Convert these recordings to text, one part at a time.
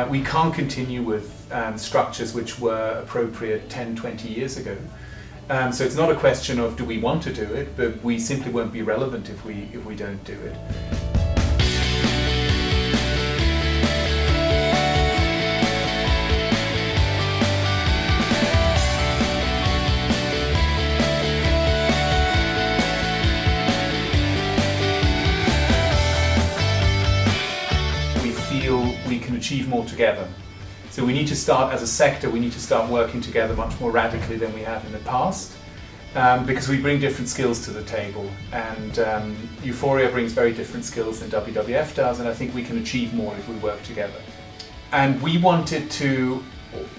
We can't continue with structures which were appropriate 10, 20 years ago. So it's not a question of do we want to do it, but we simply won't be relevant if we don't do it. We feel we can achieve more together. So we need to start, as a sector, we need to start working together much more radically than we have in the past, because we bring different skills to the table, and Euforia brings very different skills than WWF does, and I think we can achieve more if we work together. And we wanted to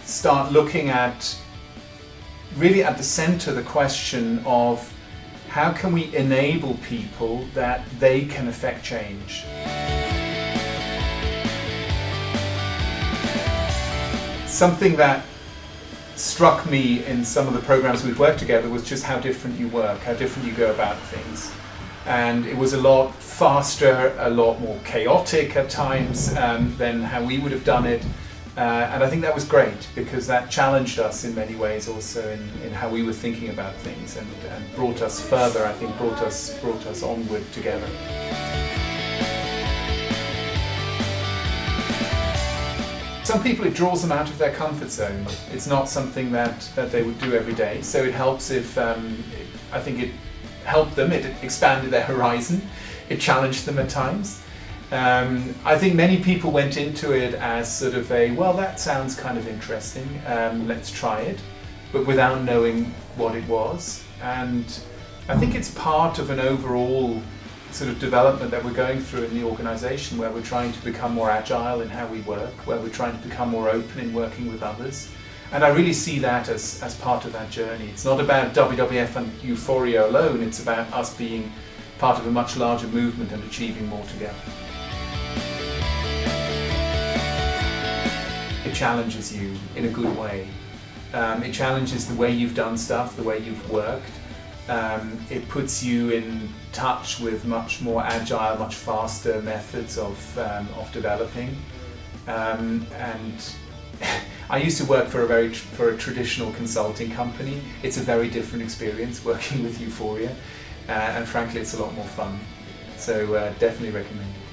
start looking at, really at the center, the question of how can we enable people that they can affect change. Something that struck me in some of the programs we've worked together was just how different you work, how different you go about things. And it was a lot faster, a lot more chaotic at times than how we would have done it. And I think that was great, because that challenged us in many ways also in how we were thinking about things, and brought us further, I think brought us onward together. Some people, it draws them out of their comfort zone. It's not something that they would do every day, so it helps if, I think it helped them, it expanded their horizon, it challenged them at times. I think many people went into it as sort of well, that sounds kind of interesting, let's try it, but without knowing what it was. And I think it's part of an overall sort of development that we're going through in the organisation, where we're trying to become more agile in how we work, where we're trying to become more open in working with others. And I really see that as part of that journey. It's not about WWF and Euforia alone, it's about us being part of a much larger movement and achieving more together. It challenges you in a good way. It challenges the way you've done stuff, the way you've worked. It puts you in touch with much more agile, much faster methods of developing. And I used to work for a traditional consulting company. It's a very different experience working with Euforia, and frankly, it's a lot more fun. So definitely recommend it.